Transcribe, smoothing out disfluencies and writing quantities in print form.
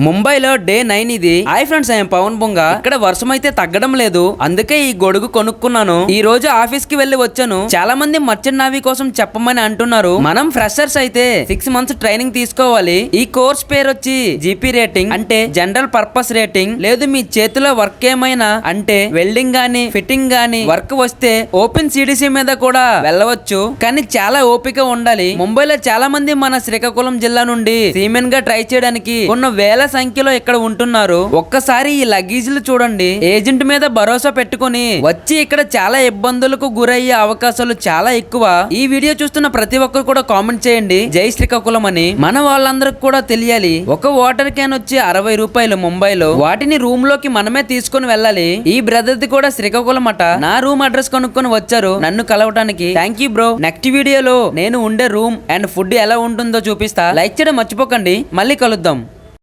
ముంబైలో డే 9 ఇది. Hi friends, I'm Pawan బొంగ. ఇక్కడ వర్షం అయితే తగ్గడం లేదు, అందుకే ఈ గొడుగు కొనుక్కున్నాను. ఈ రోజు ఆఫీస్ కి వెళ్లి వచ్చాను. చాలా మంది మర్చెంట్ నావీ కోసం చెప్పమని అంటున్నారు. మనం ఫ్రెషర్స్ అయితే 6 months ట్రైనింగ్ తీసుకోవాలి. ఈ కోర్స్ పేరు వచ్చి జీపీ రేటింగ్, అంటే జనరల్ పర్పస్ రేటింగ్. లేదు మీ చేతిలో వర్క్ ఏమైనా అంటే వెల్డింగ్ గానీ ఫిట్టింగ్ గానీ వర్క్ వస్తే ఓపెన్ సిడిసి మీద కూడా వెళ్ళవచ్చు, కానీ చాలా ఓపిక ఉండాలి. ముంబైలో చాలా మంది మన శ్రీకాకుళం జిల్లా నుండి సీమెన్ గా ట్రై చేయడానికి కొన్ని వేల సంఖ్యలో ఇక్కడ ఉంటున్నారు. ఒక్కసారి ఈ లగేజీలు చూడండి. ఏజెంట్ మీద భరోసా పెట్టుకుని వచ్చి ఇక్కడ చాలా ఇబ్బందులకు గురయ్యే అవకాశాలు చాలా ఎక్కువ. ఈ వీడియో చూస్తున్న ప్రతి ఒక్కరు కూడా కామెంట్ చేయండి జై శ్రీకాకుళం అని. మన వాళ్ళందరికి కూడా తెలియాలి. ఒక వాటర్ క్యాన్ వచ్చి 60 రూపాయలు ముంబైలో. వాటిని రూమ్ లోకి మనమే తీసుకుని వెళ్ళాలి. ఈ బ్రదర్ ది కూడా శ్రీకాకుళం అట. నా రూమ్ అడ్రస్ కనుక్కొని వచ్చారు నన్ను కలవటానికి. Thank you bro. నెక్స్ట్ వీడియోలో నేను ఉండే రూమ్ అండ్ ఫుడ్ ఎలా ఉంటుందో చూపిస్తా. లైక్ చేయడం మర్చిపోకండి. మళ్ళీ కలుద్దాం.